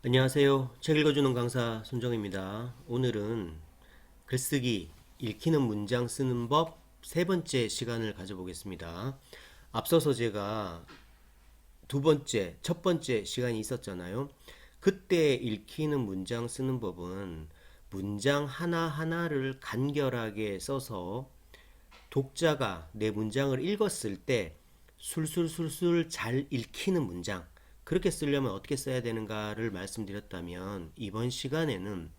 안녕하세요. 책 읽어주는 강사 손정입니다. 오늘은 글쓰기, 읽히는 문장 쓰는 법 세 번째 시간을 가져보겠습니다. 앞서서 제가 첫 번째 시간이 있었잖아요. 그때 읽히는 문장 쓰는 법은 문장 하나하나를 간결하게 써서 독자가 내 문장을 읽었을 때 술술술술 잘 읽히는 문장, 그렇게 쓰려면 어떻게 써야 되는가를 말씀드렸다면, 이번 시간에는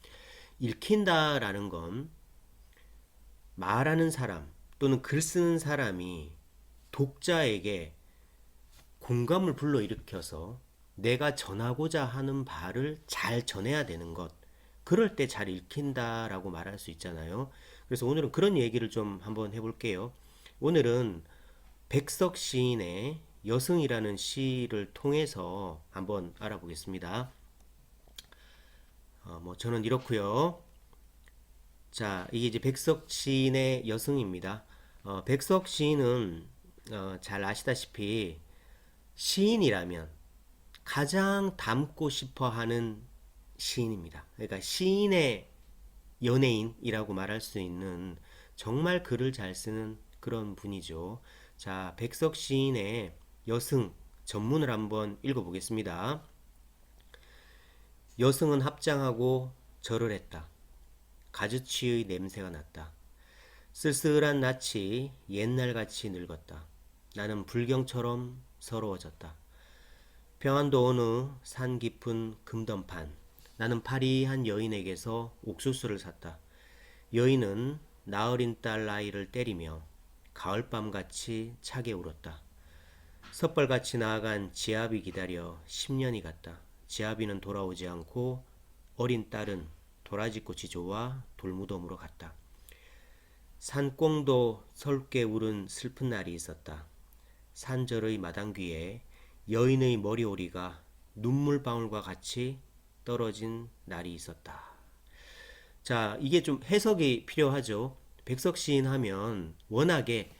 읽힌다라는 건 말하는 사람 또는 글 쓰는 사람이 독자에게 공감을 불러일으켜서 내가 전하고자 하는 바를 잘 전해야 되는 것, 그럴 때 잘 읽힌다라고 말할 수 있잖아요. 그래서 오늘은 그런 얘기를 좀 한번 해볼게요. 오늘은 백석 시인의 여승이라는 시를 통해서 한번 알아보겠습니다. 저는 이렇고요. 자, 이게 이제 백석 시인의 여승입니다. 백석 시인은 잘 아시다시피 시인이라면 가장 닮고 싶어 하는 시인입니다. 그러니까 시인의 연예인이라고 말할 수 있는 정말 글을 잘 쓰는 그런 분이죠. 자, 백석 시인의 여승 전문을 한번 읽어보겠습니다. 여승은 합장하고 절을 했다. 가주치의 냄새가 났다. 쓸쓸한 낯이 옛날같이 늙었다. 나는 불경처럼 서러워졌다. 평안도 어느 산 깊은 금던판. 나는 파리한 여인에게서 옥수수를 샀다. 여인은 나어린 딸 아이를 때리며 가을밤같이 차게 울었다. 섣벌같이 나아간 지아비 기다려 10년이 갔다. 지아비는 돌아오지 않고 어린 딸은 도라지꽃이 좋아 돌무덤으로 갔다. 산꽁도 설게 울은 슬픈 날이 있었다. 산절의 마당귀에 여인의 머리오리가 눈물방울과 같이 떨어진 날이 있었다. 자, 이게 좀 해석이 필요하죠. 백석시인 하면 워낙에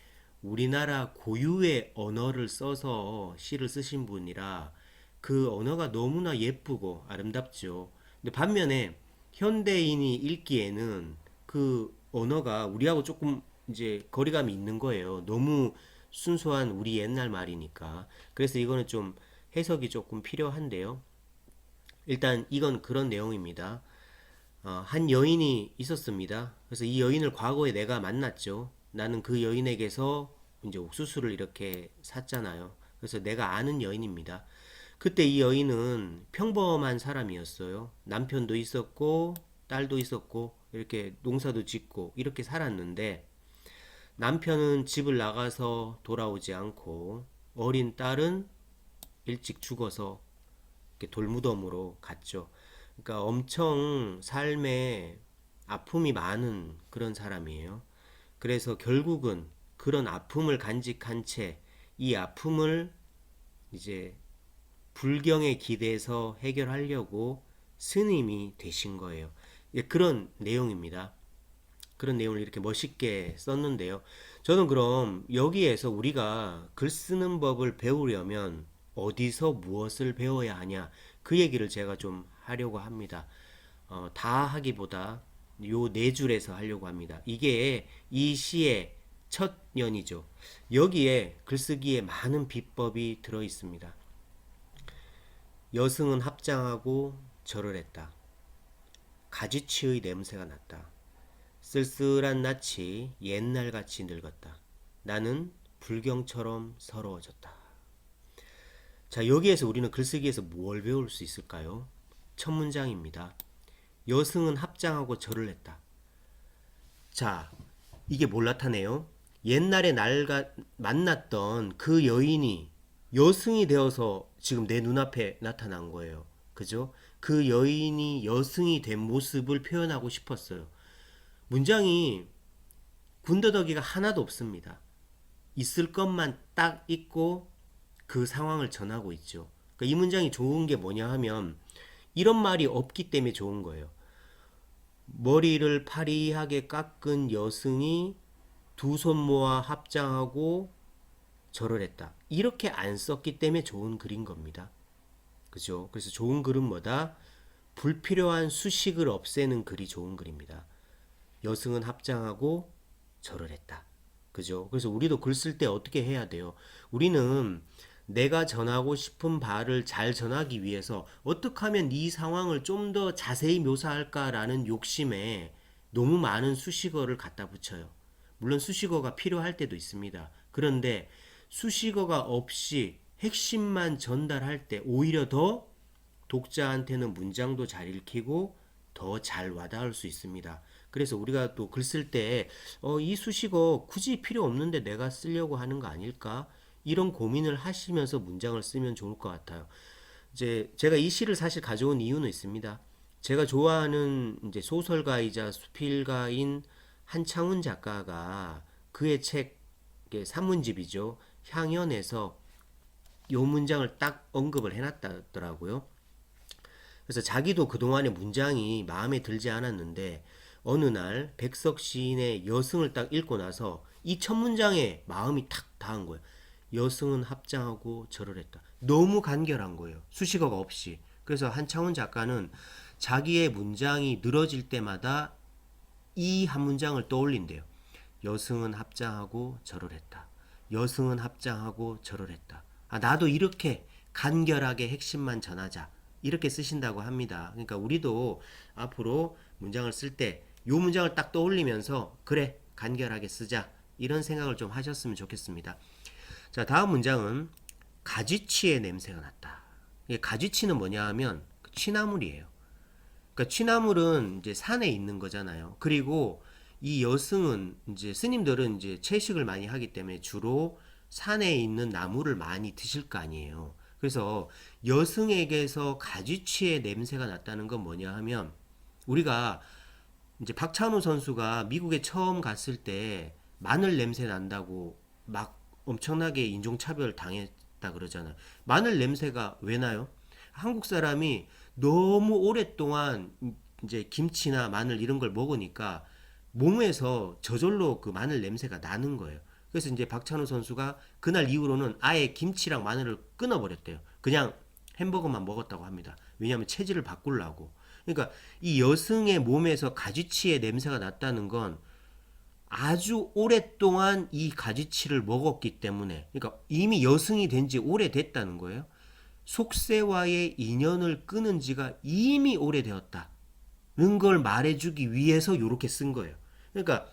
우리나라 고유의 언어를 써서 시를 쓰신 분이라 그 언어가 너무나 예쁘고 아름답죠. 근데 반면에 현대인이 읽기에는 그 언어가 우리하고 조금 이제 거리감이 있는 거예요. 너무 순수한 우리 옛날 말이니까. 그래서 이거는 좀 해석이 조금 필요한데요. 일단 이건 그런 내용입니다. 한 여인이 있었습니다. 그래서 이 여인을 과거에 내가 만났죠. 나는 그 여인에게서 이제 옥수수를 이렇게 샀잖아요. 그래서 내가 아는 여인입니다. 그때 이 여인은 평범한 사람이었어요. 남편도 있었고, 딸도 있었고, 이렇게 농사도 짓고, 이렇게 살았는데, 남편은 집을 나가서 돌아오지 않고, 어린 딸은 일찍 죽어서 이렇게 돌무덤으로 갔죠. 그러니까 엄청 삶에 아픔이 많은 그런 사람이에요. 그래서 결국은 그런 아픔을 간직한 채 이 아픔을 이제 불경에 기대서 해결하려고 스님이 되신 거예요. 예, 그런 내용입니다. 그런 내용을 이렇게 멋있게 썼는데요. 저는 그럼 여기에서 우리가 글 쓰는 법을 배우려면 어디서 무엇을 배워야 하냐, 그 얘기를 제가 좀 하려고 합니다. 다 하기보다 요 네 줄에서 하려고 합니다. 이게 이 시의 첫 연이죠. 여기에 글쓰기에 많은 비법이 들어 있습니다. 여승은 합장하고 절을 했다. 가지치의 냄새가 났다. 쓸쓸한 낯이 옛날같이 늙었다. 나는 불경처럼 서러워졌다. 자, 여기에서 우리는 글쓰기에서 뭘 배울 수 있을까요? 첫 문장입니다. 여승은 합장하고 절을 했다. 자, 이게 뭘 나타내요? 옛날에 날 만났던 그 여인이 여승이 되어서 지금 내 눈앞에 나타난 거예요. 그죠? 그 여인이 여승이 된 모습을 표현하고 싶었어요. 문장이 군더더기가 하나도 없습니다. 있을 것만 딱 있고 그 상황을 전하고 있죠. 그러니까 이 문장이 좋은 게 뭐냐 하면 이런 말이 없기 때문에 좋은 거예요. 머리를 파리하게 깎은 여승이 두 손 모아 합장하고 절을 했다. 이렇게 안 썼기 때문에 좋은 글인 겁니다. 그죠? 그래서 좋은 글은 뭐다? 불필요한 수식을 없애는 글이 좋은 글입니다. 여승은 합장하고 절을 했다. 그죠? 그래서 우리도 글 쓸 때 어떻게 해야 돼요? 우리는 내가 전하고 싶은 바를 잘 전하기 위해서 어떻게 하면 이 상황을 좀 더 자세히 묘사할까라는 욕심에 너무 많은 수식어를 갖다 붙여요. 물론 수식어가 필요할 때도 있습니다. 그런데 수식어가 없이 핵심만 전달할 때 오히려 더 독자한테는 문장도 잘 읽히고 더 잘 와닿을 수 있습니다. 그래서 우리가 또 글 쓸 때 이 수식어 굳이 필요 없는데 내가 쓰려고 하는 거 아닐까? 이런 고민을 하시면서 문장을 쓰면 좋을 것 같아요. 이제 제가 이 시를 사실 가져온 이유는 있습니다. 제가 좋아하는 이제 소설가이자 수필가인 한창훈 작가가 그의 책 산문집이죠. 향연에서 요 문장을 딱 언급을 해놨더라고요. 그래서 자기도 그동안의 문장이 마음에 들지 않았는데 어느 날 백석 시인의 여승을 딱 읽고 나서 이 첫 문장에 마음이 탁 닿은 거예요. 여승은 합장하고 절을 했다. 너무 간결한 거예요. 수식어가 없이. 그래서 한창훈 작가는 자기의 문장이 늘어질 때마다 이 한 문장을 떠올린대요. 여승은 합장하고 절을 했다. 여승은 합장하고 절을 했다. 아, 나도 이렇게 간결하게 핵심만 전하자. 이렇게 쓰신다고 합니다. 그러니까 우리도 앞으로 문장을 쓸 때 이 문장을 딱 떠올리면서 그래 간결하게 쓰자 이런 생각을 좀 하셨으면 좋겠습니다. 자, 다음 문장은 가지치의 냄새가 났다. 이게 가지치는 뭐냐 하면 취나물이에요. 그러니까 취나물은 이제 산에 있는 거잖아요. 그리고 이 여승은 이제 스님들은 이제 채식을 많이 하기 때문에 주로 산에 있는 나무를 많이 드실 거 아니에요. 그래서 여승에게서 가지치의 냄새가 났다는 건 뭐냐 하면 우리가 이제 박찬호 선수가 미국에 처음 갔을 때 마늘 냄새 난다고 막 엄청나게 인종차별 당했다 그러잖아요. 마늘 냄새가 왜 나요? 한국 사람이 너무 오랫동안 이제 김치나 마늘 이런 걸 먹으니까 몸에서 저절로 그 마늘 냄새가 나는 거예요. 그래서 이제 박찬호 선수가 그날 이후로는 아예 김치랑 마늘을 끊어버렸대요. 그냥 햄버거만 먹었다고 합니다. 왜냐하면 체질을 바꾸려고. 그러니까 이 여승의 몸에서 가지치의 냄새가 났다는 건 아주 오랫동안 이 가지치를 먹었기 때문에, 그러니까 이미 여승이 된 지 오래됐다는 거예요. 속세와의 인연을 끊은 지가 이미 오래되었다는 걸 말해주기 위해서 이렇게 쓴 거예요. 그러니까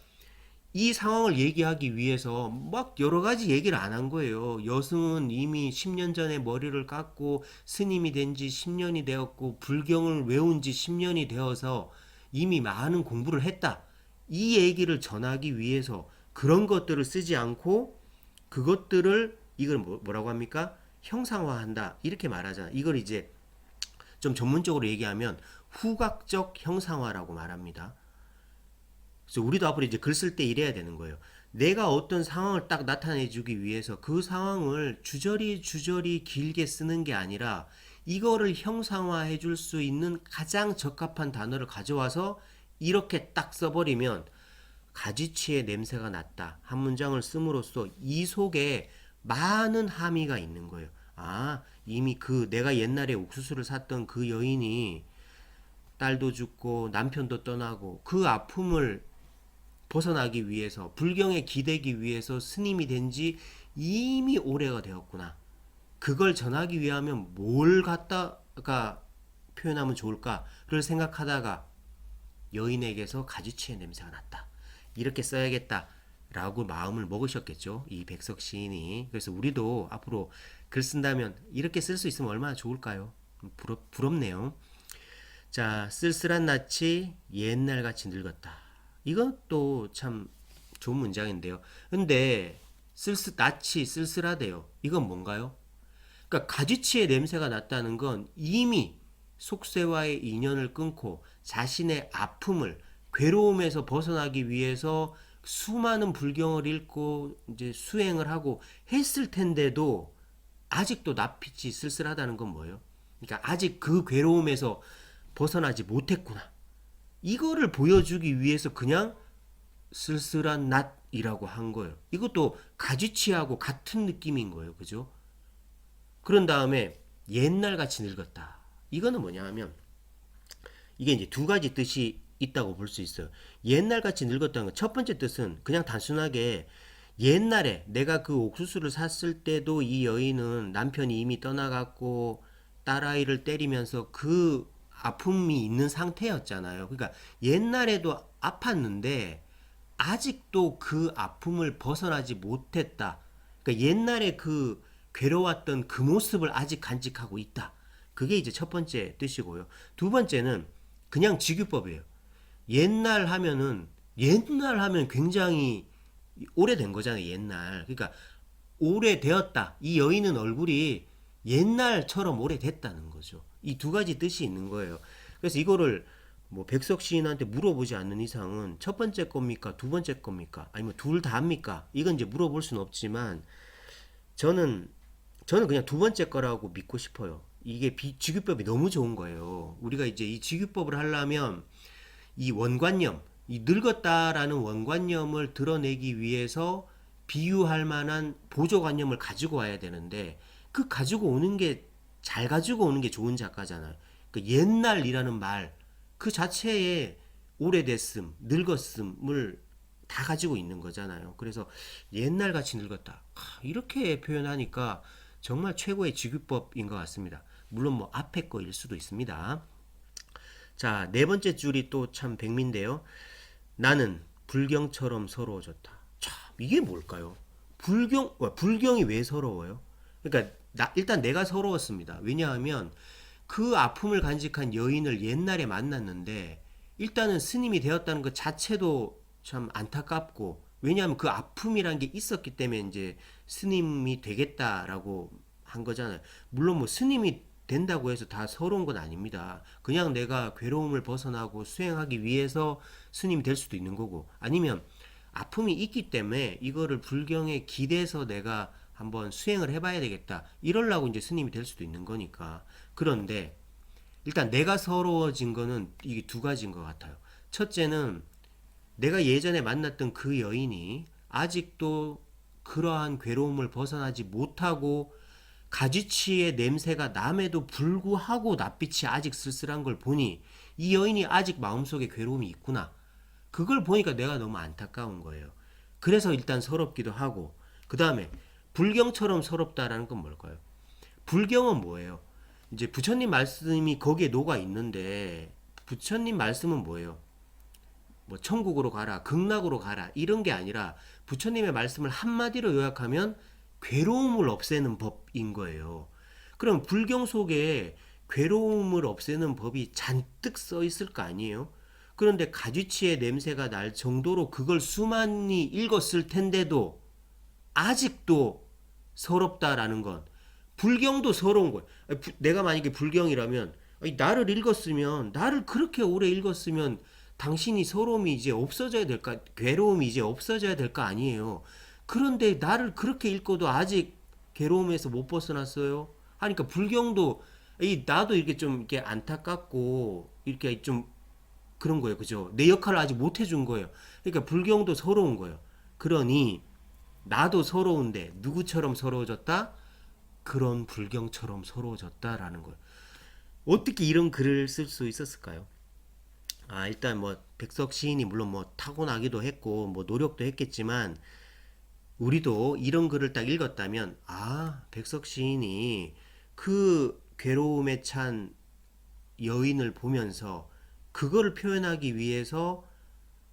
이 상황을 얘기하기 위해서 막 여러 가지 얘기를 안 한 거예요. 여승은 이미 10년 전에 머리를 깎고 스님이 된 지 10년이 되었고 불경을 외운 지 10년이 되어서 이미 많은 공부를 했다. 이 얘기를 전하기 위해서 그런 것들을 쓰지 않고 그것들을 이걸 뭐라고 합니까? 형상화한다. 이렇게 말하잖아. 이걸 이제 좀 전문적으로 얘기하면 후각적 형상화라고 말합니다. 그래서 우리도 앞으로 이제 글 쓸 때 이래야 되는 거예요. 내가 어떤 상황을 딱 나타내주기 위해서 그 상황을 주저리 길게 쓰는 게 아니라 이거를 형상화해 줄 수 있는 가장 적합한 단어를 가져와서 이렇게 딱 써버리면 가지치의 냄새가 났다. 한 문장을 씀으로써 이 속에 많은 함의가 있는 거예요. 아, 이미 그 내가 옛날에 옥수수를 샀던 그 여인이 딸도 죽고 남편도 떠나고 그 아픔을 벗어나기 위해서 불경에 기대기 위해서 스님이 된 지 이미 오래가 되었구나. 그걸 전하기 위하면 뭘 갖다가 표현하면 좋을까를 생각하다가 여인에게서 가지치의 냄새가 났다. 이렇게 써야겠다라고 마음을 먹으셨겠죠. 이 백석 시인이. 그래서 우리도 앞으로 글 쓴다면 이렇게 쓸 수 있으면 얼마나 좋을까요? 부럽네요. 자, 쓸쓸한 낯이 옛날같이 늙었다. 이것도 참 좋은 문장인데요. 근데 낯이 쓸쓸하대요. 이건 뭔가요? 그러니까 가지치의 냄새가 났다는 건 이미 속세와의 인연을 끊고 자신의 아픔을 괴로움에서 벗어나기 위해서 수많은 불경을 읽고 이제 수행을 하고 했을 텐데도 아직도 낯빛이 쓸쓸하다는 건 뭐예요? 그러니까 아직 그 괴로움에서 벗어나지 못했구나. 이거를 보여주기 위해서 그냥 쓸쓸한 낫이라고 한 거예요. 이것도 가지치하고 같은 느낌인 거예요. 그죠? 그런 다음에 옛날같이 늙었다. 이거는 뭐냐 하면 이게 이제 두 가지 뜻이 있다고 볼 수 있어요. 옛날같이 늙었다는 건 첫 번째 뜻은 그냥 단순하게 옛날에 내가 그 옥수수를 샀을 때도 이 여인은 남편이 이미 떠나갔고 딸아이를 때리면서 그 아픔이 있는 상태였잖아요. 그러니까 옛날에도 아팠는데 아직도 그 아픔을 벗어나지 못했다. 그러니까 옛날에 그 괴로웠던 그 모습을 아직 간직하고 있다. 그게 이제 첫 번째 뜻이고요. 두 번째는 그냥 직유법이에요. 옛날 하면 굉장히 오래된 거잖아요. 옛날. 그러니까 오래되었다. 이 여인은 얼굴이 옛날처럼 오래됐다는 거죠. 이 두 가지 뜻이 있는 거예요. 그래서 이거를 뭐 백석 시인한테 물어보지 않는 이상은 첫 번째 겁니까? 두 번째 겁니까? 아니면 둘 다입니까? 이건 이제 물어볼 수는 없지만 저는 저는 그냥 두 번째 거라고 믿고 싶어요. 이게 직유법이 너무 좋은 거예요. 우리가 이제 이 직유법을 하려면 이 원관념, 이 늙었다라는 원관념을 드러내기 위해서 비유할 만한 보조관념을 가지고 와야 되는데 그 가지고 오는 게 잘 가지고 오는 게 좋은 작가잖아요. 그 옛날이라는 말 그 자체에 오래됐음, 늙었음을 다 가지고 있는 거잖아요. 그래서 옛날같이 늙었다. 이렇게 표현하니까 정말 최고의 직유법인 것 같습니다. 물론 뭐 앞에 거일 수도 있습니다. 자, 네 번째 줄이 또 참 백미인데요. 나는 불경처럼 서러워졌다. 참, 이게 뭘까요? 불경이 왜 서러워요? 그러니까 일단 내가 서러웠습니다. 왜냐하면 그 아픔을 간직한 여인을 옛날에 만났는데 일단은 스님이 되었다는 것 자체도 참 안타깝고 왜냐하면 그 아픔이란 게 있었기 때문에 이제 스님이 되겠다라고 한 거잖아요. 물론 뭐 스님이 된다고 해서 다 서러운 건 아닙니다. 그냥 내가 괴로움을 벗어나고 수행하기 위해서 스님이 될 수도 있는 거고 아니면 아픔이 있기 때문에 이거를 불경에 기대서 내가 한번 수행을 해봐야 되겠다. 이럴라고 이제 스님이 될 수도 있는 거니까. 그런데 일단 내가 서러워진 거는 이게 두 가지인 것 같아요. 첫째는 내가 예전에 만났던 그 여인이 아직도 그러한 괴로움을 벗어나지 못하고 가지치의 냄새가 남에도 불구하고 낯빛이 아직 쓸쓸한 걸 보니 이 여인이 아직 마음속에 괴로움이 있구나. 그걸 보니까 내가 너무 안타까운 거예요. 그래서 일단 서럽기도 하고 그 다음에 불경처럼 서럽다라는 건 뭘까요? 불경은 뭐예요? 이제 부처님 말씀이 거기에 녹아 있는데 부처님 말씀은 뭐예요? 뭐 천국으로 가라, 극락으로 가라 이런 게 아니라 부처님의 말씀을 한마디로 요약하면 괴로움을 없애는 법인 거예요. 그럼 불경 속에 괴로움을 없애는 법이 잔뜩 써 있을 거 아니에요? 그런데 가지치의 냄새가 날 정도로 그걸 수많이 읽었을 텐데도 아직도 서럽다라는 건 불경도 서러운 거예요. 내가 만약에 불경이라면 나를 읽었으면 나를 그렇게 오래 읽었으면 당신이 서러움이 이제 없어져야 될까 괴로움이 이제 없어져야 될 거 아니에요. 그런데 나를 그렇게 읽고도 아직 괴로움에서 못 벗어났어요. 하니까 불경도 나도 이렇게 좀 이렇게 안타깝고 이렇게 좀 그런 거예요. 그죠? 내 역할을 아직 못 해준 거예요. 그러니까 불경도 서러운 거예요. 그러니 나도 서러운데 누구처럼 서러워졌다? 그런 불경처럼 서러워졌다라는 거예요. 어떻게 이런 글을 쓸 수 있었을까요? 일단 뭐 백석 시인이 물론 뭐 타고나기도 했고 뭐 노력도 했겠지만 우리도 이런 글을 딱 읽었다면 백석 시인이 그 괴로움에 찬 여인을 보면서 그거를 표현하기 위해서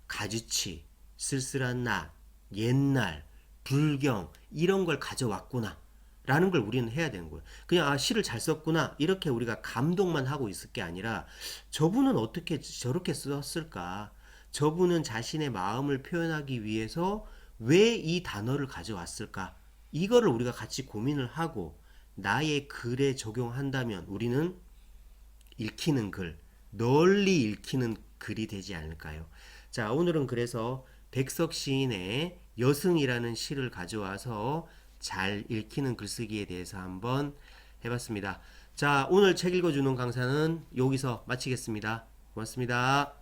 가지치, 쓸쓸한 나, 옛날, 불경 이런 걸 가져왔구나 라는 걸 우리는 해야 되는 거예요. 그냥 시를 잘 썼구나 이렇게 우리가 감동만 하고 있을 게 아니라 저분은 어떻게 저렇게 썼을까? 저분은 자신의 마음을 표현하기 위해서 왜 이 단어를 가져왔을까? 이거를 우리가 같이 고민을 하고 나의 글에 적용한다면 우리는 읽히는 글, 널리 읽히는 글이 되지 않을까요? 자, 오늘은 그래서 백석 시인의 여승이라는 시를 가져와서 잘 읽히는 글쓰기에 대해서 한번 해봤습니다. 자, 오늘 책 읽어주는 강사는 여기서 마치겠습니다. 고맙습니다.